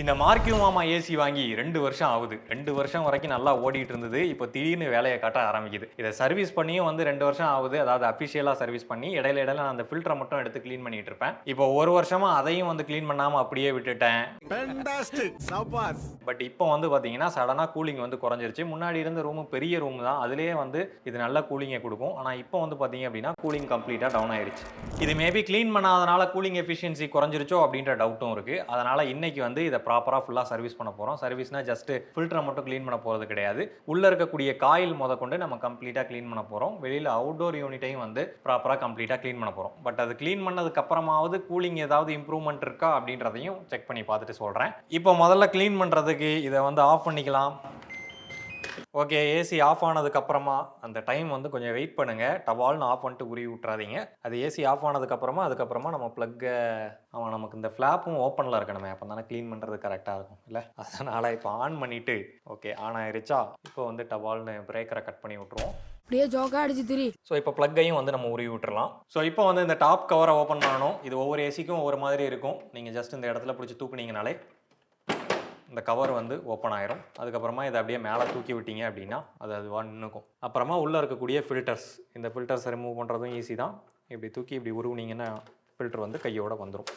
இந்த மார்க்யூ மாமா ஏசி வாங்கி 2 வருஷம் ஆகுது. 2 வருஷம் வரைக்கும் நல்லா ஓடிட்டு இருந்தது. இப்போ திடீர்னு வேலைய காட்ட ஆரம்பிக்குது. இத சர்வீஸ் பண்ணியும் வந்து 2 வருஷம் ஆகுது. அதாவது அபிஷியலா சர்வீஸ் பண்ணி இடையில இடையில நான் அந்த ஃபில்டர மட்டும் எடுத்து கிளீன் பண்ணிட்டு இருப்பேன். இப்போ 1 வருஷமா அதையும் வந்து கிளீன் பண்ணாம அப்படியே விட்டுட்டேன். Fantastic Sabas. பட் இப்போ வந்து பாத்தீங்கன்னா சடனா கூலிங் வந்து குறைஞ்சிருச்சு. முன்னாடி இருந்த ரூம் பெரிய ரூம் தான். அதிலேயே வந்து இது நல்ல கூலிங்கை கொடுக்கும். ஆனா இப்போ வந்து பாத்தீங்க அப்படின்னா கூலிங் கம்ப்ளீட்டா டவுன் ஆயிருச்சு. இது மேபி கிளீன் பண்ணாதனால கூலிங் எஃபிஷியன்சி குறைஞ்சிருச்சோ அப்படின்ற டவுட்டும் இருக்கு. அதனால இன்னைக்கு வந்து இதை ப்ராப்பரா ஃபுல்லா சர்வீஸ் பண்ண போறோம். சர்வீஸ்னா ஜஸ்ட் ஃபில்டரை மட்டும் கிளீன் பண்ண போறது கிடையாது. உள்ள இருக்கக்கூடிய காயில் முதற்கொண்டு நம்ம கம்ப்ளீட்டா கிளீன் பண்ண போறோம். வெளியில அவுட்டோர் யூனிட்டையும் வந்து ப்ராப்பரா கம்ப்ளீட்டா கிளீன் பண்ண போறோம். பட் அது கிளீன் பண்ணதுக்கு அப்புறமாவது கூலிங் ஏதாவது இம்ப்ரூவ்மெண்ட் இருக்கா அப்படின்றதையும் செக் பண்ணி பார்த்துட்டு சொல்றேன். இப்போ முதல்ல கிளீன் பண்றதுக்கு இதை வந்து ஆஃப் பண்ணிக்கலாம். ஓகே, ஏசி ஆஃப் ஆனதுக்கு அப்புறமா அந்த டைம் வந்து கொஞ்சம் வெயிட் பண்ணுங்க. டவால்னு ஆஃப் பண்ணிட்டு உருவி விட்டுறாதீங்க. அது ஏசி ஆஃப் ஆனதுக்கு அப்புறமா நம்ம பிளக்கை நமக்கு இந்த ஃபிளாப்பும் ஓப்பனில் இருக்கணுமே, அப்போ தானே க்ளீன் பண்ணுறது கரெக்டாக இருக்கும் இல்லை? அதனால் இப்போ ஆன் பண்ணிவிட்டு ஓகே ஆன் ஆயிருச்சா, இப்போ வந்து டவால்னு பிரேக்கரை கட் பண்ணி விட்ருவோம். அப்படியே ஜோக்கா அடிச்சு திரி. ஸோ இப்போ ப்ளக்கையும் வந்து நம்ம உருவி விட்டுறலாம். ஸோ இப்போ வந்து இந்த டாப் கவரை ஓப்பன் பண்ணணும். இது ஒவ்வொரு ஏசிக்கும் ஒவ்வொரு மாதிரி இருக்கும். நீங்கள் ஜஸ்ட் இந்த இடத்துல பிடிச்சி தூக்குனீங்கனாலே இந்த கவர் வந்து ஓப்பன் ஆயிரும். அதுக்கப்புறமா இதை அப்படியே மேலே தூக்கி விட்டீங்க அப்படின்னா அது அதுவாக நின்றுக்கும். அப்புறமா உள்ளே இருக்கக்கூடிய ஃபில்டர்ஸ், இந்த ஃபில்டர்ஸை ரிமூவ் பண்ணுறதும் ஈஸி தான். இப்படி தூக்கி இப்படி உருவுனீங்கன்னா ஃபில்டர் வந்து கையோட வந்துடும்.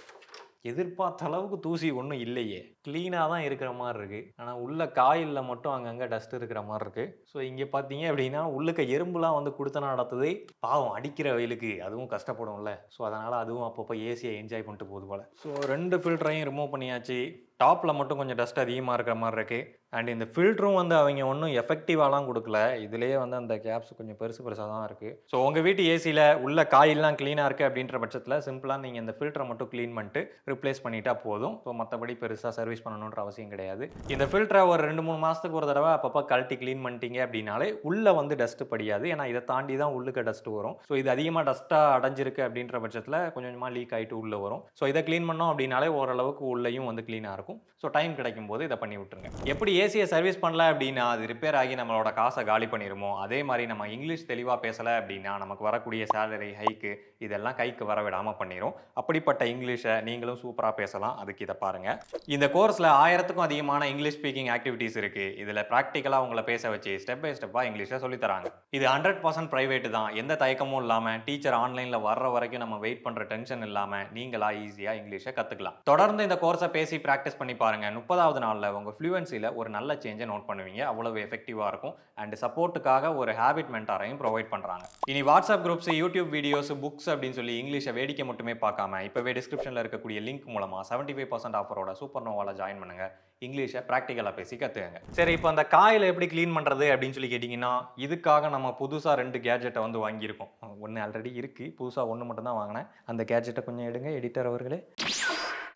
எதிர்பார்த்த அளவுக்கு தூசி ஒன்றும் இல்லையே, க்ளீனாக தான் இருக்கிற மாதிரி இருக்குது. ஆனால் உள்ள காயிலில் மட்டும் அங்கங்கே டஸ்ட் இருக்கிற மாதிரி இருக்குது. ஸோ இங்கே பார்த்தீங்க அப்படின்னா உள்ளுக்க எறும்புலாம் வந்து கொடுத்த நடத்துது. பாவம் அடிக்கிற வெயிலுக்கு அதுவும் கஷ்டப்படும்ல. ஸோ அதனால் அதுவும் அப்பப்போ ஏசியை என்ஜாய் பண்ணிட்டு போகுது போல். ஸோ 2 ஃபில்டரையும் ரிமூவ் பண்ணியாச்சு. டாப்பில் மட்டும் கொஞ்சம் டஸ்ட் அதிகமாக இருக்கிற மாதிரி இருக்குது. அண்ட் இந்த ஃபில்டரும் வந்து அவங்க ஒன்றும் எஃபெக்டிவாலாம் கொடுக்கல. இதுலேயே வந்து அந்த கேப்ஸ் கொஞ்சம் பெருசாக தான் இருக்குது. ஸோ உங்கள் வீட்டு ஏசியில் உள்ள காயிலெலாம் க்ளீனாக இருக்குது அப்படின்ற பட்சத்தில் சிம்பிளாக நீங்கள் இந்த ஃபில்டரை மட்டும் க்ளீன் பண்ணிட்டு ரிப்ளேஸ் பண்ணிட்டா போதும். ஸோ மற்றபடி பெருசாக சர்வீஸ் பண்ணணுன்ற அவசியம் கிடையாது. இந்த ஃபில்டரை ஒரு 2-3 மாதத்துக்கு ஒரு தடவை அப்பப்போ கழட்டி க்ளீன் பண்ணிட்டீங்க அப்படின்னாலே உள்ளே வந்து டஸ்ட்டு படியாது. ஏன்னா இதை தாண்டி தான் உள்ளுக்கு டஸ்ட்டு வரும். ஸோ இது அதிகமாக டஸ்ட்டாக அடைஞ்சிருக்கு அப்படின்ற பட்சத்தில் கொஞ்சமாக லீக் ஆகிட்டு உள்ளே வரும். ஸோ இதை க்ளீன் பண்ணோம் அப்படின்னாலே ஓரளவுக்கு உள்ளேயும் வந்து க்ளீனாக இருக்கும். ஸோ டைம் கிடைக்கும் போது இதை பண்ணி விட்டுருங்க. எப்படி ஏசியை சர்வீஸ் பண்ணல அப்படின்னா அது ரிப்பேர் ஆகி நம்மளோட காசை காலி பண்ணிடுமோ, அதே மாதிரி நம்ம இங்கிலீஷ் தெளிவாக பேசலை அப்படின்னா நமக்கு வரக்கூடிய சேலரி ஹைக்கு இதெல்லாம் கைக்கு வர விடாமல் பண்ணிடும். அப்படிப்பட்ட இங்கிலீஷை நீங்களும் சூப்பராக பேசலாம். அதுக்கு இதை பாருங்கள். இந்த கோர்ஸில் 1000க்கும் அதிகமான இங்கிலீஷ் ஸ்பீக்கிங் ஆக்டிவிட்டீஸ் இருக்குது. இதில் ப்ராக்டிக்கலாக உங்களை பேச வச்சு ஸ்டெப் பை ஸ்டெப்பாக இங்கிலீஷை சொல்லித்தராங்க. இது 100% ப்ரைவேட் தான். எந்த தயக்கமும் இல்லாமல் டீச்சர் ஆன்லைனில் வர்ற வரைக்கும் நம்ம வெயிட் பண்ணுற டென்ஷன் இல்லாமல் நீங்களா ஈஸியாக இங்கிலீஷை கற்றுக்கலாம். தொடர்ந்து இந்த கோர்ஸை பேசி ப்ராக்டிஸ் பண்ணி பாருங்க. 30வது நாளில் உங்கள் ஃப்ளூவன்சியில் ஒரு நல்ல சேஞ்சை நோட் பண்ணுவீங்க. அவ்வளவு எஃபெக்டிவாக இருக்கும். அண்ட் சப்போர்ட்டுக்காக ஒரு ஹேபிட் மென்டாரையும் ப்ரொவைட் பண்ணுறாங்க. இனி WhatsApp groups, YouTube videos, books அப்படின்னு சொல்லி இங்கிலீஷை வேடிக்கை மட்டுமே பார்க்காம இப்போவே டிஸ்கிரிப்ஷனில் இருக்கக்கூடிய லிங்க் மூலமாக 75% ஆஃபரோட சூப்பர் நோவாவில் ஜாயின் பண்ணுங்க. இங்கிலீஷை ப்ராக்டிக்கலாக பேசி கற்றுக்குங்க. சரி, இப்போ அந்த காயில் எப்படி க்ளீன் பண்ணுறது அப்படின்னு சொல்லி கேட்டிங்கன்னா, இதுக்காக நம்ம புதுசாக 2 கேஜெட்டை வந்து வாங்கியிருக்கோம். ஒன்று ஆல்ரெடி இருக்குது, புதுசாக 1 மட்டும் தான் வாங்கினேன். அந்த கேஜெட்டை கொஞ்சம் எடுங்க எடிட்டர் அவர்களே.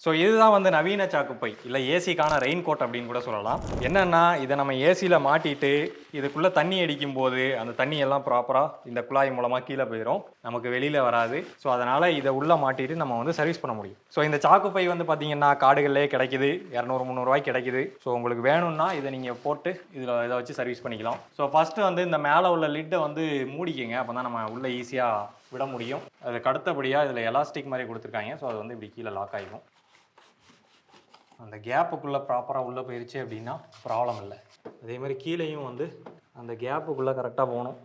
ஸோ இதுதான் வந்து நவீன சாக்குப்பை, இல்லை ஏசிக்கான ரெயின் கோட் அப்படின்னு கூட சொல்லலாம். என்னென்னா இதை நம்ம ஏசியில் மாட்டிட்டு இதுக்குள்ளே தண்ணி அடிக்கும் போது அந்த தண்ணி எல்லாம் ப்ராப்பராக இந்த குழாய் மூலமாக கீழே போயிடும், நமக்கு வெளியில் வராது. ஸோ அதனால் இதை உள்ளே மாட்டிட்டு நம்ம வந்து சர்வீஸ் பண்ண முடியும். ஸோ இந்த சாக்குப்பை வந்து பார்த்தீங்கன்னா காடுகளிலே கிடைக்குது, 200-300 ரூபாய்க்கு கிடைக்குது. ஸோ உங்களுக்கு வேணும்னா இதை நீங்கள் போட்டு இதை வச்சு சர்வீஸ் பண்ணிக்கலாம். ஸோ ஃபஸ்ட்டு வந்து இந்த மேலே உள்ள லிட்டை வந்து மூடிக்கங்க, அப்போ தான் நம்ம உள்ளே ஈஸியாக விட முடியும். அதுக்கு அடுத்தபடியாக இதில் எலாஸ்டிக் மாதிரி கொடுத்துருக்காங்க. ஸோ அது வந்து இப்படி கீழே லாக் ஆகிடும். அந்த கேப்புக்குள்ளே ப்ராப்பராக உள்ளே போயிடுச்சு அப்படின்னா ப்ராப்ளம் இல்லை. அதே மாதிரி கீழேயும் வந்து அந்த கேப்புக்குள்ளே கரெக்டாக போகணும்.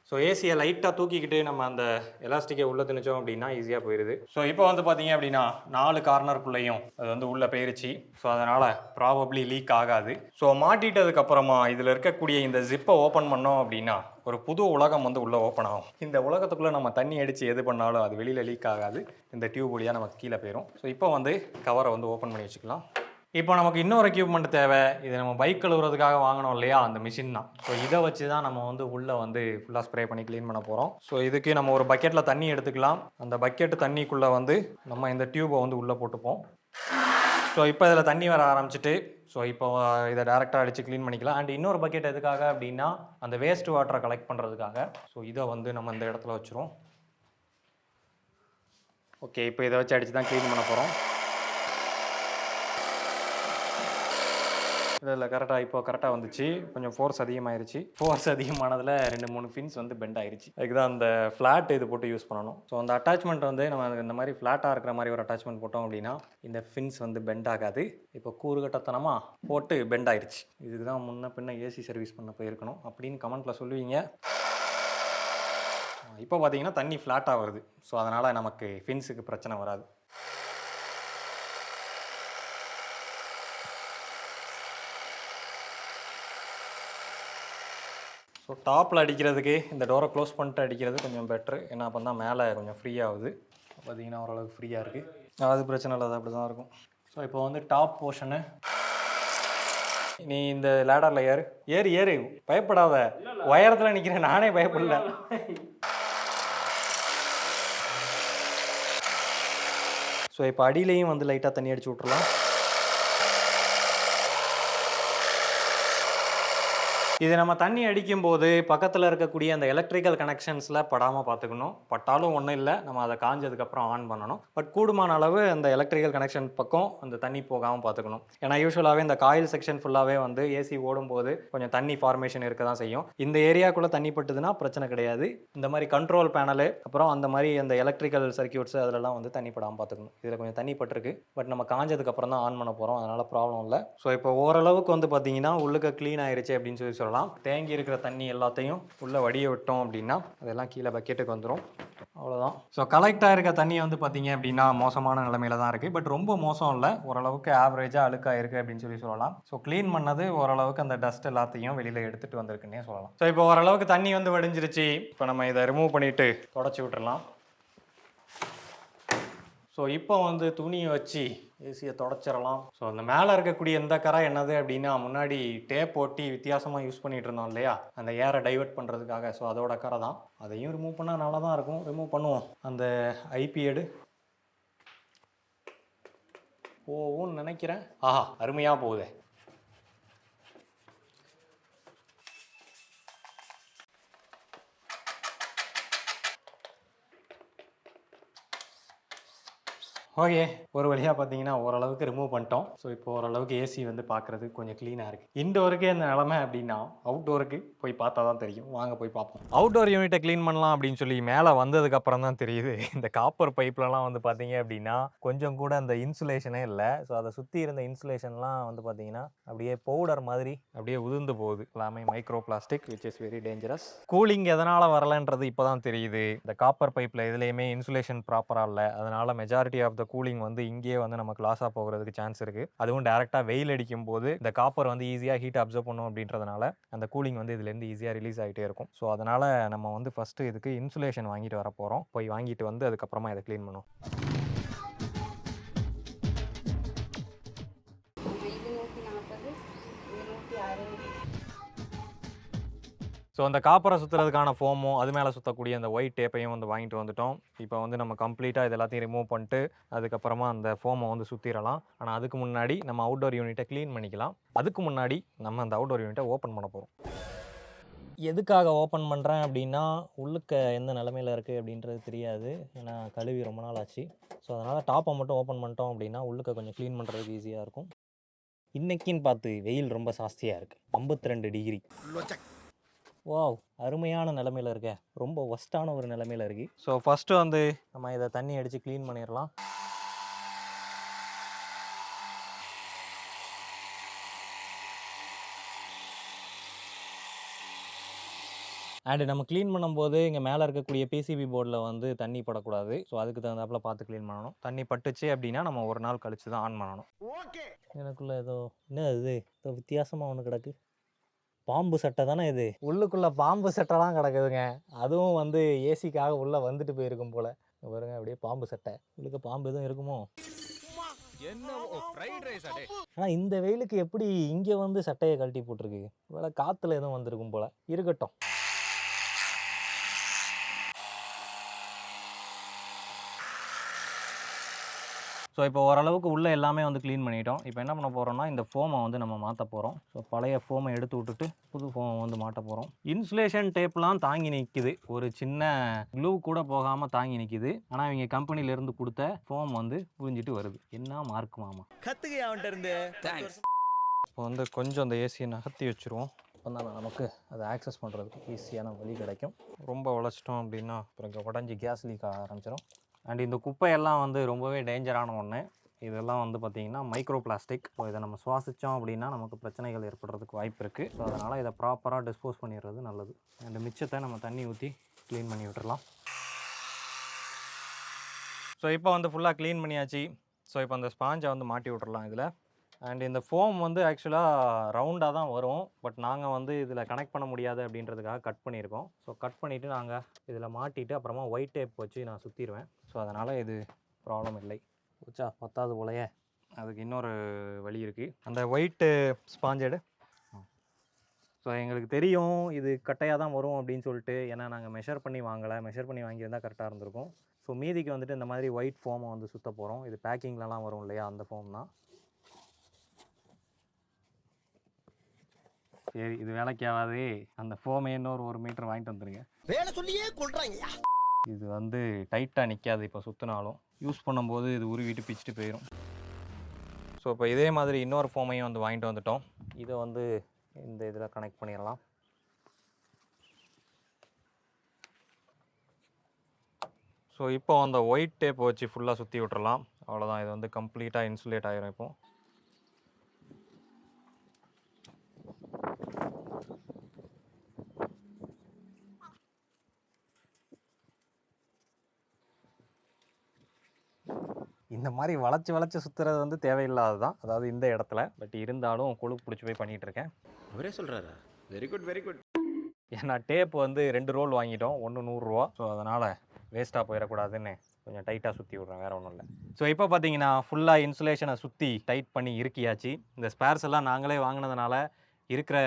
ஸோ ஏசியை லைட்டாக தூக்கிக்கிட்டு நம்ம அந்த எலாஸ்டிக்கை உள்ளே திணிச்சோம் அப்படின்னா ஈஸியாக போயிடுது. ஸோ இப்போ வந்து பார்த்தீங்க அப்படின்னா 4 கார்னருக்குள்ளேயும் அது வந்து உள்ளே போயிருச்சு. ஸோ அதனால் ப்ராபப்ளி லீக் ஆகாது. ஸோ மாட்டிட்டதுக்கப்புறமா இதில் இருக்கக்கூடிய இந்த ஜிப்பை ஓப்பன் பண்ணோம் அப்படின்னா ஒரு புது உலகம் வந்து உள்ளே ஓப்பன் ஆகும். இந்த உலகத்துக்குள்ளே நம்ம தண்ணி அடித்து எது பண்ணாலும் அது வெளியில் லீக் ஆகாது. இந்த டியூப் வழியாக நமக்கு கீழே போயிடும். ஸோ இப்போ வந்து கவரை வந்து ஓப்பன் பண்ணி வச்சுக்கலாம். இப்போ நமக்கு இன்னொரு எக்யூப்மெண்ட் தேவை. இது நம்ம பைக் கழுவுறதுக்காக வாங்கினோம் இல்லையா, அந்த மிஷின் தான். ஸோ இதை வச்சு தான் நம்ம வந்து உள்ளே வந்து ஃபுல்லாக ஸ்ப்ரே பண்ணி க்ளீன் பண்ண போகிறோம். ஸோ இதுக்கு நம்ம ஒரு பக்கெட்டில் தண்ணி எடுத்துக்கலாம். அந்த பக்கெட்டு தண்ணிக்குள்ளே வந்து நம்ம இந்த டியூப்பை வந்து உள்ளே போட்டுப்போம். ஸோ இப்போ இதில் தண்ணி வர ஆரம்பிச்சிட்டு ஸோ இப்போ இதை டேரெக்டாக அடித்து க்ளீன் பண்ணிக்கலாம். அண்ட் இன்னொரு பக்கெட் எதுக்காக அப்படின்னா அந்த வேஸ்ட் வாட்டரை கலெக்ட் பண்ணுறதுக்காக. ஸோ இதை வந்து நம்ம இந்த இடத்துல வச்சுருவோம். ஓகே, இப்போ இதை வச்சு அடித்து தான் க்ளீன் பண்ண போகிறோம். இல்லை கரெக்டாக இப்போ கரெக்டாக வந்துச்சு. கொஞ்சம் ஃபோர்ஸ் அதிகமாயிருச்சு. ஃபோர்ஸ் அதிகமானதில் 2-3 ஃபின்ஸ் வந்து பெண்ட் ஆயிருச்சு. அதுக்கு தான் அந்த ஃப்ளாட் இது போட்டு யூஸ் பண்ணணும். ஸோ அந்த அட்டாச்மெண்ட் வந்து நம்ம இந்த மாதிரி ஃப்ளாட்டாக இருக்கிற மாதிரி ஒரு அட்டாச்மெண்ட் போட்டோம் அப்படின்னா இந்த ஃபின்ஸ் வந்து பெண்ட் ஆகாது. இப்போ கூறுகட்டத்தனமாக போட்டு பெண்ட் ஆயிருச்சு. இதுக்கு தான் முன்ன பின்ன ஏசி சர்வீஸ் பண்ண போயிருக்கணும் அப்படின்னு கமெண்ட்டில் சொல்லுவீங்க. இப்போ பார்த்தீங்கன்னா தண்ணி ஃப்ளாட்டாக வருது. ஸோ அதனால் நமக்கு ஃபின்ஸுக்கு பிரச்சனை வராது. ஸோ டாப்பில் அடிக்கிறதுக்கு இந்த டோரை க்ளோஸ் பண்ணிட்டு அடிக்கிறது கொஞ்சம் பெட்ரு. ஏன்னா அப்போ தான் மேலே கொஞ்சம் ஃப்ரீயாகுது. பார்த்தீங்கன்னா ஓரளவுக்கு ஃப்ரீயாக இருக்குது. அது பிரச்சனை இல்லை, அது அப்படி தான் இருக்கும். ஸோ இப்போ வந்து டாப் போர்ஷனு நீ இந்த லேடரில் ஏறு பயப்படாத. உயரத்தில் நிற்கிறேன், நானே பயப்படல. ஸோ இப்போ அடியிலையும் வந்து லைட்டாக தண்ணி அடிச்சு விட்றலாம். இது நம்ம தண்ணி அடிக்கும்போது பக்கத்தில் இருக்கக்கூடிய அந்த எலக்ட்ரிக்கல் கனெக்ஷன்ஸில் படாமல் பார்த்துக்கணும். பட்டாலும் ஒன்றும் இல்லை, நம்ம அதை காஞ்சதுக்கப்புறம் ஆன் பண்ணணும். பட் கூடுமான அளவு அந்த எலக்ட்ரிக்கல் கனெக்ஷன் பக்கம் அந்த தண்ணி போகாமல் பார்த்துக்கணும். ஏன்னா யூஸ்வலாகவே இந்த காயில் செக்ஷன் ஃபுல்லாகவே வந்து ஏசி ஓடும்போது கொஞ்சம் தண்ணி ஃபார்மேஷன் இருக்க தான் செய்யும். இந்த ஏரியாக்குள்ளே தண்ணி பட்டுதுன்னா பிரச்சனை கிடையாது. இந்த மாதிரி கண்ட்ரோல் பேனலு அப்புறம் அந்த மாதிரி அந்த எலக்ட்ரிக்கல் சர்க்கியூட்ஸ் அதிலலாம் வந்து தண்ணி படாமல் பார்த்துக்கணும். இதில் கொஞ்சம் தண்ணி பட்டிருக்கு, பட் நம்ம காஞ்சதுக்கப்புறம் தான் ஆன் பண்ண போகிறோம், அதனால் ப்ராப்ளம் இல்லை. ஸோ இப்போ ஓரளவுக்கு வந்து பார்த்தீங்கன்னா உள்ளுக்கு க்ளீன் ஆயிடுச்சு அப்படின்னு சொல்லலாம். தேங்கி இருக்கிற தண்ணி எல்லாத்தையும் உள்ளே வடிய விட்டோம் அப்படின்னா அதெல்லாம் கீழே பக்கெட்டுக்கு வந்துடும். அவ்வளோதான். ஸோ கலெக்ட் ஆகிருக்க தண்ணியை வந்து பார்த்தீங்க அப்படின்னா மோசமான நிலைமையில தான் இருக்குது. பட் ரொம்ப மோசம் இல்லை, ஓரளவுக்கு ஆவரேஜாக அழுக்காக இருக்குது அப்படின்னு சொல்லலாம். ஸோ க்ளீன் பண்ணது ஓரளவுக்கு அந்த டஸ்ட் எல்லாத்தையும் வெளியில் எடுத்துகிட்டு வந்திருக்குன்னே சொல்லலாம். ஸோ இப்போ ஓரளவுக்கு தண்ணி வந்து வடிஞ்சிருச்சு. இப்போ நம்ம இதை ரிமூவ் பண்ணிவிட்டு தொடச்சி விட்டுறலாம். ஸோ இப்போ வந்து துணியை வச்சு ஏசியை தொடச்சிடலாம். ஸோ அந்த மேலே இருக்கக்கூடிய எந்த கரை என்னது அப்படின்னா முன்னாடி டேப் போட்டி வித்தியாசமாக யூஸ் பண்ணிகிட்டு இருந்தோம் இல்லையா, அந்த ஏரை டைவெர்ட் பண்ணுறதுக்காக. ஸோ அதோட கரை தான். அதையும் ரிமூவ் பண்ணால் நல்லா தான் இருக்கும். ரிமூவ் பண்ணுவோம். அந்த ஐபி எடு போகும்னு நினைக்கிறேன். ஆஹா, அருமையாக போகுதே. ஓகே, ஒரு வழியாக பார்த்தீங்கன்னா ஓரளவுக்கு ரிமூவ் பண்ணிட்டோம். ஸோ இப்போ ஓரளவுக்கு ஏசி வந்து பார்க்குறதுக்கு கொஞ்சம் க்ளீனாக இருக்குது. இன்டோருக்கு இந்த நிலமை அப்படின்னா அவுட்டோருக்கு போய் பார்த்தா தான் தெரியும். வாங்க போய் பார்ப்போம். அவுட்டோர் யூனிட்டை க்ளீன் பண்ணலாம் அப்படின்னு சொல்லி மேலே வந்ததுக்கப்புறம் தான் தெரியுது இந்த காப்பர் பைப்லலாம் வந்து பார்த்தீங்க அப்படின்னா கொஞ்சம் கூட அந்த இன்சுலேஷனே இல்லை. ஸோ அதை சுற்றி இருந்த இன்சுலேஷன்லாம் வந்து பார்த்தீங்கன்னா அப்படியே பவுடர் மாதிரி அப்படியே உதிர்ந்து போகுது. எல்லாமே micro plastic, which is very dangerous. Cooling எதனால் வரலன்றது இப்போ தான் தெரியுது. இந்த காப்பர் பைப்பில் இதுலேயுமே இன்சுலேஷன் ப்ராப்பராக இல்லை. அதனால் மெஜாரிட்டி ஆஃப் கூலிங் வந்து இங்கேயே வந்து நமக்கு லாஸாக போகிறதுக்கு சான்ஸ் இருக்குது. அதுவும் டேரெக்டாக வெயில் அடிக்கும் போது இந்த காப்பர் வந்து ஈஸியாக ஹீட் அப்சர்வ் பண்ணும் அப்படின்றதுனால அந்த கூலிங் வந்து இதுலேருந்து ஈஸியாக ரிலீஸ் ஆகிட்டே இருக்கும். ஸோ அதனால் நம்ம வந்து ஃபஸ்ட்டு இதுக்கு இன்சுலேஷன் வாங்கிட்டு வர போகிறோம். போய் வாங்கிட்டு வந்து அதுக்கப்புறமா இதை க்ளீன் பண்ணுவோம். ஸோ அந்த காப்பரை சுற்றுறதுக்கான ஃபோமும் அது மேலே சுற்றக்கூடிய அந்த ஒயிட் டேப்பையும் வந்து வாங்கிட்டு வந்துட்டோம். இப்போ வந்து நம்ம கம்ப்ளீட்டாக இது எல்லாத்தையும் ரிமூவ் பண்ணிட்டு அதுக்கப்புறமா அந்த ஃபோமை வந்து சுற்றிடலாம். ஆனால் அதுக்கு முன்னாடி நம்ம அவுட்டோர் யூனிட்டை க்ளீன் பண்ணிக்கலாம். அதுக்கு முன்னாடி நம்ம அந்த அவுட்டோர் யூனிட்டை ஓப்பன் பண்ண போகிறோம். எதுக்காக ஓப்பன் பண்ணுறேன் அப்படின்னா உள்ளுக்க எந்த நிலமையில் இருக்குது அப்படின்றது தெரியாது. ஏன்னா கழுவி ரொம்ப நாள் ஆச்சு. ஸோ அதனால் டாப்பை மட்டும் ஓப்பன் பண்ணிட்டோம் அப்படின்னா உள்ளுக்க கொஞ்சம் க்ளீன் பண்ணுறதுக்கு ஈஸியாக இருக்கும். இன்றைக்கின்னு பார்த்து வெயில் ரொம்ப ஜாஸ்தியாக இருக்குது. 52 டிகிரி. வாவ், அருமையான நிலமையில் இருக்க. ரொம்ப ஒஸ்ட்டான ஒரு நிலமையில் இருக்கு. ஸோ ஃபஸ்ட்டு வந்து நம்ம இதை தண்ணி அடித்து க்ளீன் பண்ணிடலாம். அண்டு நம்ம க்ளீன் பண்ணும்போது இங்கே மேலே இருக்கக்கூடிய பிசிபி போர்டில் வந்து தண்ணி படக்கூடாது. ஸோ அதுக்கு தகுந்தாப்பில் பார்த்து க்ளீன் பண்ணணும். தண்ணி பட்டுச்சு அப்படின்னா நம்ம ஒரு நாள் கழிச்சு தான் ஆன் பண்ணணும். எனக்குள்ளே ஏதோ என்ன இது ஏதோ வித்தியாசமாக ஒன்று கிடக்கு. பாம்பு சட்டை தானே இது. உள்ளுக்குள்ளே பாம்பு சட்டைலாம் கிடக்குதுங்க. அதுவும் வந்து ஏசிக்காக உள்ளே வந்துட்டு போயிருக்கும் போல். பாருங்க அப்படியே பாம்பு சட்டை. உள்ளுக்கு பாம்பு எதுவும் இருக்குமோ? ஆனால் இந்த வெயிலுக்கு எப்படி இங்கே வந்து சட்டையை கழட்டி போட்டிருக்கு? வேலை காற்றுல எதுவும் வந்திருக்கும் போல். இருக்கட்டும். ஸோ இப்போ ஓரளவுக்கு உள்ளே எல்லாமே வந்து க்ளீன் பண்ணிட்டோம். இப்போ என்ன பண்ண போகிறோம்னா இந்த ஃபோமை வந்து நம்ம மாற்ற போகிறோம். ஸோ பழைய ஃபோமை எடுத்து விட்டுட்டு புது ஃபோமை வந்து மாட்ட போகிறோம். இன்சுலேஷன் டேப்லாம் தாங்கி நிற்கிது. ஒரு சின்ன க்ளூ கூட போகாமல் தாங்கி நிற்கிது. ஆனால் இவங்க கம்பெனிலேருந்து கொடுத்த ஃபோம் வந்து புரிஞ்சிட்டு வருது. என்ன மார்க் மாமா. கத்துக்க அவன்கிட்ட இருந்து. இப்போ வந்து கொஞ்சம் அந்த ஏசியை நகர்த்தி வச்சுருவோம். அப்போ தான் நமக்கு அதை ஆக்சஸ் பண்ணுறதுக்கு ஈஸியான வழி கிடைக்கும். ரொம்ப உழைச்சிட்டோம் அப்படின்னா அப்புறம் இங்கே உடஞ்சி கேஸ் லீக் ஆக ஆரம்பிச்சிடும். அண்ட் இந்த குப்பையெல்லாம் வந்து ரொம்பவே டேஞ்சரான ஒன்று. இதெல்லாம் வந்து பார்த்திங்கன்னா மைக்ரோ பிளாஸ்டிக். ஸோ இதை நம்ம சுவாசித்தோம் அப்படின்னா நமக்கு பிரச்சனைகள் ஏற்படுறதுக்கு வாய்ப்பு இருக்குது. ஸோ அதனால் இதை ப்ராப்பராக டிஸ்போஸ் பண்ணிடுறது நல்லது. அண்ட் மிச்சத்தை நம்ம தண்ணி ஊற்றி க்ளீன் பண்ணி விட்டுறலாம். ஸோ இப்போ வந்து ஃபுல்லாக க்ளீன் பண்ணியாச்சு. ஸோ இப்போ அந்த ஸ்பாஞ்சை வந்து மாட்டி விட்டுறலாம் இதில். அண்ட் இந்த ஃபோம் வந்து ஆக்சுவலாக ரவுண்டாக தான் வரும். பட் நாங்கள் வந்து இதில் கனெக்ட் பண்ண முடியாது அப்படின்றதுக்காக கட் பண்ணியிருக்கோம். ஸோ கட் பண்ணிவிட்டு நாங்கள் இதில் மாட்டிட்டு அப்புறமா ஒயிட் டேப் வச்சு நான் சுற்றிடுவேன். ஸோ அதனால் இது ப்ராப்ளம் இல்லை. வச்சா பத்தாவது போலையே, அதுக்கு இன்னொரு வழி இருக்குது. அந்த ஒயிட்டு ஸ்பாஞ்செடு. ஸோ எங்களுக்கு தெரியும் இது கட்டையாக தான் வரும் அப்படின்னு சொல்லிட்டு. ஏன்னா நாங்கள் மெஷர் பண்ணி வாங்கலை. மெஷர் பண்ணி வாங்கியிருந்தால் கரெக்டாக இருந்திருக்கும். ஸோ மீதிக்கு வந்துட்டு இந்த மாதிரி ஒயிட் ஃபோமை வந்து சுற்ற போகிறோம். இது பேக்கிங்லலாம் வரும் இல்லையா, அந்த ஃபோம் தான். சரி, இது வேலைக்கு ஆகாது. அந்த ஃபோமை இன்னொரு 1 மீட்டர் வாங்கிட்டு வந்துடுங்க. வேலை சொல்லியே கொள்றாங்க. இது வந்து டைட்டாக நிற்காது. இப்போ சுற்றினாலும் யூஸ் பண்ணும்போது இது உருவிட்டு பிச்சுட்டு போயிடும். ஸோ இப்போ இதே மாதிரி இன்னொரு ஃபோமையும் வந்து வாங்கிட்டு வந்துட்டோம். இதை வந்து இந்த இதில் கனெக்ட் பண்ணிடலாம். ஸோ இப்போ அந்த ஒயிட் டேப் வச்சு ஃபுல்லாக சுற்றி விட்டுறலாம். அவ்வளோதான், இது வந்து கம்ப்ளீட்டாக இன்சுலேட் ஆகிரும். இப்போ இந்த மாதிரி வளைச்சி சுற்றுறது வந்து தேவையில்லாது தான், அதாவது இந்த இடத்துல. பட் இருந்தாலும் கொழுப்பு பிடிச்சி போய் பண்ணிகிட்ருக்கேன். அவரே சொல்கிறாரா? Very good very good. ஏன்னா டேப் வந்து 2 ரோல் வாங்கிட்டோம், ஒன்று 100 ரூபா. ஸோ அதனால் வேஸ்ட்டாக போயிடக்கூடாதுன்னு கொஞ்சம் டைட்டாக சுற்றி விட்றேன், வேறு ஒன்றும் இல்லை. ஸோ இப்போ பார்த்தீங்கன்னா ஃபுல்லாக இன்சுலேஷனை சுற்றி டைட் பண்ணி இருக்கியாச்சு. இந்த ஸ்பேர்ஸ் எல்லாம் நாங்களே வாங்கினதுனால இருக்கிற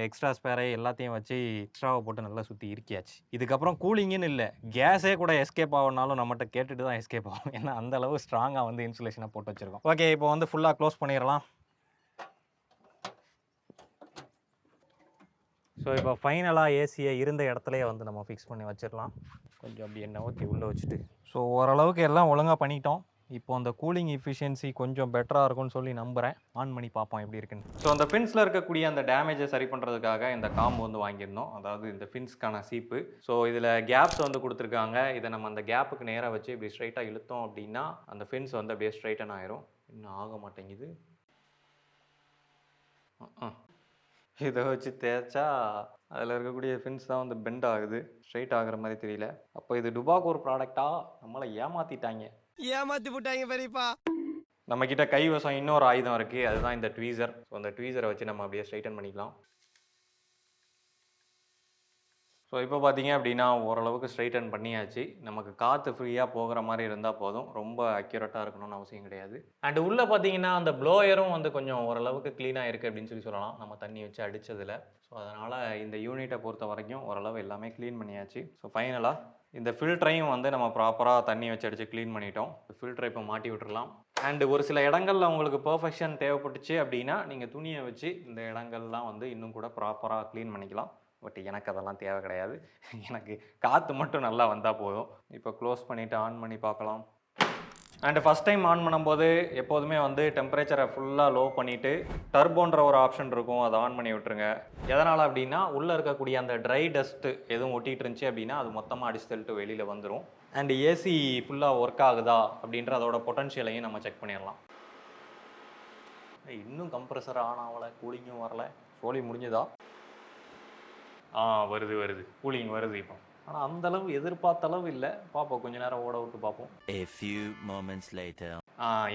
எக்ஸ்ட்ரா ஸ்பேரை எல்லாத்தையும் வச்சு எக்ஸ்ட்ராவை போட்டு நல்லா சுற்றி இருக்கியாச்சு. இதுக்கப்புறம் கூலிங்குன்னு இல்லை, கேஸே கூட எஸ்கேப் ஆகணும்னாலும் நம்மகிட்ட கேட்டுட்டு தான் எஸ்கேப் ஆகும். ஏன்னா அந்த அளவு ஸ்ட்ராங்காக வந்து இன்சுலேஷனை போட்டு வச்சுருக்கோம். ஓகே, இப்போ வந்து ஃபுல்லாக க்ளோஸ் பண்ணிடலாம். ஸோ இப்போ ஃபைனலாக ஏசியை இருந்த இடத்துலையே வந்து நம்ம ஃபிக்ஸ் பண்ணி வச்சிடலாம். கொஞ்சம் அப்படி எண்ணெய் ஊற்றி உள்ளே வச்சுட்டு. ஸோ ஓரளவுக்கு எல்லாம் ஒழுங்காக பண்ணிட்டோம். இப்போ அந்த கூலிங் எஃபிஷியன்சி கொஞ்சம் பெட்டராக இருக்கும்னு சொல்லி நம்புகிறேன். ஆன் பண்ணி பார்ப்போம் எப்படி இருக்குன்னு. ஸோ அந்த ஃபின்ஸில் இருக்கக்கூடிய அந்த டேமேஜை சரி பண்ணுறதுக்காக இந்த காம்பு வந்து வாங்கியிருந்தோம், அதாவது இந்த ஃபின்ஸ்க்கான சீப்பு. ஸோ இதில் கேப்ஸ் வந்து கொடுத்துருக்காங்க. இதை நம்ம அந்த கேப்புக்கு நேராக வச்சு இப்படி ஸ்ட்ரைட்டாக இழுத்தோம் அப்படின்னா அந்த ஃபின்ஸ் வந்து அப்படியே ஸ்ட்ரைட்டன் ஆயிரும். இன்னும் ஆக மாட்டேங்குது. இதை வச்சு தேய்ச்சா அதில் இருக்கக்கூடிய ஃபின்ஸ் தான் வந்து பெண்ட் ஆகுது, ஸ்ட்ரைட் ஆகுற மாதிரி தெரியல. அப்போ இது டுபாகோர் ப்ராடக்டாக நம்மளை ஏமாற்றிட்டாங்க. ஏமாத்தி போட்டாங்க பெரியப்பா. நம்மக்கிட்ட கைவசம் இன்னொரு ஆயுதம் இருக்குது, அதுதான் இந்த ட்வீசர். ஸோ அந்த ட்வீசரை வச்சு நம்ம அப்படியே ஸ்ட்ரைட்டன் பண்ணிக்கலாம். ஸோ இப்போ பார்த்தீங்க அப்படின்னா ஓரளவுக்கு ஸ்ட்ரைட்டன் பண்ணியாச்சு. நமக்கு காற்று ஃப்ரீயாக போகிற மாதிரி இருந்தால் போதும், ரொம்ப அக்யூரேட்டாக இருக்கணும்னு அவசியம் கிடையாது. அண்ட் உள்ளே பார்த்தீங்கன்னா அந்த ப்ளோயரும் வந்து கொஞ்சம் ஓரளவுக்கு க்ளீனாக இருக்குது அப்படின்னு சொல்லலாம், நம்ம தண்ணி வச்சு அடித்ததில். ஸோ அதனால் இந்த யூனிட்டை பொறுத்த வரைக்கும் ஓரளவு எல்லாமே க்ளீன் பண்ணியாச்சு. ஸோ ஃபைனலாக இந்த ஃபில்டரையும் வந்து நம்ம ப்ராப்பராக தண்ணி வச்சு அடித்து க்ளீன் பண்ணிட்டோம். ஃபில்டரை இப்போ மாட்டி விட்டுறலாம். அண்டு ஒரு சில இடங்களில் உங்களுக்கு பர்ஃபெக்ஷன் தேவைப்பட்டுச்சு அப்படின்னா நீங்கள் துணியை வச்சு இந்த இடங்கள்லாம் வந்து இன்னும் கூட ப்ராப்பராக க்ளீன் பண்ணிக்கலாம். பட் எனக்கு அதெல்லாம் தேவை கிடையாது. எனக்கு காற்று மட்டும் நல்லா வந்தால் போதும். இப்போ க்ளோஸ் பண்ணிவிட்டு ஆன் பண்ணி பார்க்கலாம். அண்டு ஃபஸ்ட் டைம் ஆன் பண்ணும்போது எப்போதுமே வந்து டெம்பரேச்சரை ஃபுல்லாக லோ பண்ணிவிட்டு டர்போன்ற ஒரு ஆப்ஷன் இருக்கும், அதை ஆன் பண்ணி விட்டுருங்க. எதனால் அப்படின்னா உள்ளே இருக்கக்கூடிய அந்த ட்ரை டஸ்ட்டு எதுவும் ஒட்டிகிட்டு இருந்துச்சு அப்படின்னா அது மொத்தமாக அடிச்சு தள்ளிட்டு வெளியில் வந்துடும். அண்டு ஏசி ஃபுல்லாக ஒர்க் ஆகுதா அப்படின்ற அதோட பொட்டன்ஷியலையும் நம்ம செக் பண்ணிடலாம். இன்னும் கம்ப்ரெசர் ஆன் ஆகலை, கூலிங்கும் வரல. சோலி முடிஞ்சதா? வருது கூலிங் வருது இப்போ. ஆனால் அந்தளவு எதிர்பார்த்த அளவு இல்லை. பார்ப்போம், கொஞ்சம் நேரம் ஓட விட்டு பார்ப்போம். A few moments later.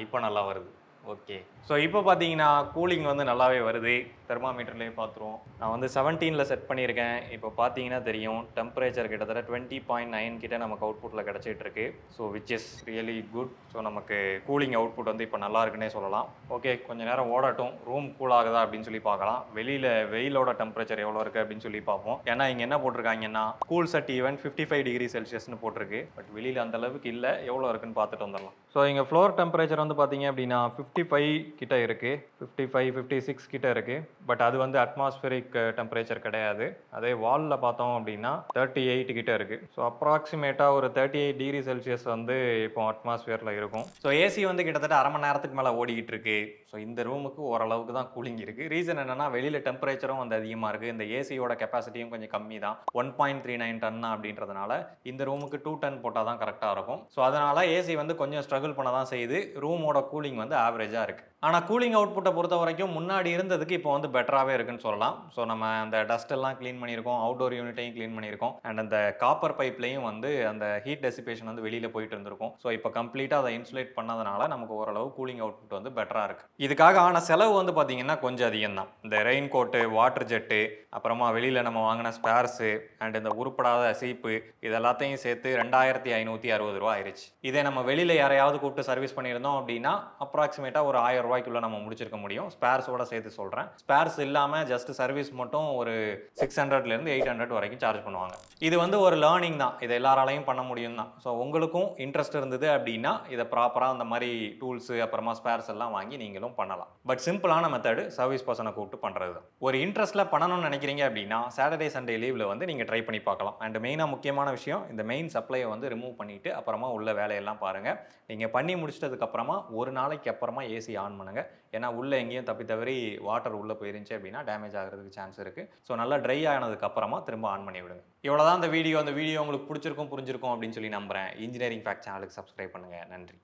இப்போ நல்லா வருது. ஓகே, ஸோ இப்போ பார்த்தீங்கன்னா கூலிங் வந்து நல்லாவே வருது. தெர்மாமீட்டர்லேயே பார்த்துருவோம். நான் வந்து 17ல் செட் பண்ணியிருக்கேன். இப்போ பார்த்தீங்கன்னா தெரியும் டெம்பரேச்சர் கிட்டத்தட்ட 20.9 கிட்ட நமக்கு அவுட்புட்டில் கிடச்சிட்டு இருக்கு. So which is really good. So நமக்கு கூலிங் அவுட்புட் வந்து இப்போ நல்லா இருக்குன்னே சொல்லலாம். ஓகே, கொஞ்சம் நேரம் ஓடட்டும், ரூம் கூல் ஆகுதா அப்படின்னு சொல்லி பார்க்கலாம். வெளியில் வெயிலோட டெம்பரேச்சர் எவ்வளோ இருக்குது அப்படின்னு சொல்லி பார்ப்போம். ஏன்னா இங்கே என்ன போட்டிருக்காங்கன்னா கூல் செட் ஈவன் 55 டிகிரி செல்சியஸ்னு போட்டிருக்கு. பட் வெளியில் அந்த அளவுக்கு இல்லை, எவ்வளோ இருக்குன்னு பார்த்துட்டு வந்துடலாம். ஸோ இங்கே ஃப்ளோர் டெம்பரேச்சர் வந்து பார்த்தீங்க அப்படின்னா 55 கிட்ட இருக்குது, 56 கிட்ட இருக்குது. பட் அது வந்து அட்மாஸ்பியரிக் டெம்பரேச்சர் கிடையாது. அதே வாலில் பார்த்தோம் அப்படின்னா 38 கிட்ட இருக்குது. ஸோ அப்ராக்சிமேட்டாக ஒரு 38 டிகிரி செல்சியஸ் வந்து இப்போ அட்மாஸ்பியரில் இருக்கும். ஸோ ஏசி வந்து கிட்டத்தட்ட அரை மணி நேரத்துக்கு மேலே ஓடிக்கிட்டு இருக்கு. ஸோ இந்த ரூமுக்கு ஓரளவுக்கு தான் கூலிங் இருக்குது. ரீசன் என்னென்னா வெளியில் டெம்பரேச்சரும் வந்து அதிகமாக இருக்குது. இந்த ஏசியோட கெப்பாசிட்டியும் கொஞ்சம் கம்மி தான், 1.39 டன் அப்படின்றதுனால இந்த ரூமுக்கு 2 டன் போட்டால் தான் கரெக்டாக இருக்கும். ஸோ அதனால் ஏசி வந்து கொஞ்சம் ஸ்ட்ரகிள் பண்ண தான் செய்யுது. ரூமோட கூலிங் வந்து ஆவரேஜாக இருக்குது. ஆனால் கூலிங் அவுட்புட்டை பொறுத்த வரைக்கும் முன்னாடி இருந்ததுக்கு இப்போ வந்து பெட்டராகவே இருக்குன்னு சொல்லலாம். ஸோ நம்ம அந்த டஸ்ட் எல்லாம் க்ளீன் பண்ணியிருக்கோம், அவுட்டோர் யூனிட்டையும் க்ளீன் பண்ணியிருக்கோம், அண்ட் அந்த காப்பர் பைப்லையும் வந்து அந்த ஹீட் டெசிபேஷன் வந்து வெளியில் போயிட்டு இருந்திருக்கும். ஸோ இப்போ கம்ப்ளீட்டாக அதை இன்சுலேட் பண்ணதுனால நமக்கு ஓரளவு கூலிங் அவுட்புட் வந்து பெட்டராக இருக்குது. இதுக்காக ஆன செலவு வந்து பார்த்தீங்கன்னா கொஞ்சம் அதிகம் தான். இந்த ரெயின் கோட்டு, வாட்டர் ஜெட்டு, அப்புறமா வெளியில் நம்ம வாங்கின ஸ்பேர்ஸு அண்ட் இந்த உருப்படாத சீப்பு, இது எல்லாத்தையும் சேர்த்து 2560 ரூபா ஆயிடுச்சு. இதே நம்ம வெளியில் யாரையாவது கூப்பிட்டு சர்வீஸ் பண்ணியிருந்தோம் அப்படின்னா அப்ராக்சிமேட்டாக ஒரு 1000 ரூபாய்க்குள்ளே நம்ம முடிச்சிருக்க முடியும். ஸ்பேர்ஸோட சேர்த்து சொல்கிறேன். ஸ்பேர்ஸ் இல்லாமல் ஜஸ்ட் சர்வீஸ் மட்டும் ஒரு 600லேருந்து 800 வரைக்கும் சார்ஜ் பண்ணுவாங்க. இது வந்து ஒரு லேர்னிங் தான், இதை எல்லாராலையும் பண்ண முடியும் தான். ஸோ உங்களுக்கும் இன்ட்ரெஸ்ட் இருந்தது அப்படின்னா இதை ப்ராப்பராக அந்த மாதிரி டூல்ஸு அப்புறமா ஸ்பேர்ஸ் எல்லாம் வாங்கி நீங்களும் பண்ணலாம். பட் சிம்பிளான மெத்தடு சர்வீஸ் பர்சனை கூப்பிட்டு பண்ணுறது தான். ஒரு இன்ட்ரெஸ்ட்டில் பண்ணணும்னு நினைக்கிறீங்க அப்படின்னா சாட்டர்டே சண்டே லீவில் வந்து நீங்கள் ட்ரை பண்ணி பார்க்கலாம். அண்ட் மெயினாக முக்கியமான விஷயம், இந்த மெயின் சப்ளையை வந்து ரிமூவ் பண்ணிவிட்டு அப்புறமா உள்ள வேலையெல்லாம் பாருங்கள். நீங்கள் பண்ணி முடிச்சிட்டதுக்கப்புறமா ஒரு நாளைக்கு அப்புறமா ஏசி ஆன் பண்ணுங்கள். ஏன்னா உள்ளே எங்கேயும் தவறி வாட்டர் உள்ளே போயிருந்துச்சு அப்படின்னா டேமேஜ் ஆகிறதுக்கு சான்ஸ் இருக்குது. ஸோ நல்லா ட்ரை ஆனதுக்கு அப்புறமா திரும்ப ஆன் பண்ணி விடுங்க. இவ்வளோதான் இந்த வீடியோ. அந்த வீடியோ உங்களுக்கு பிடிச்சிருக்கும் புரிஞ்சிருக்கும் அப்படின்னு சொல்லி நம்புகிறேன். இன்ஜினியரிங் ஃபேக்ட் சேனலுக்கு சப்ஸ்கிரைப் பண்ணுங்கள். நன்றி.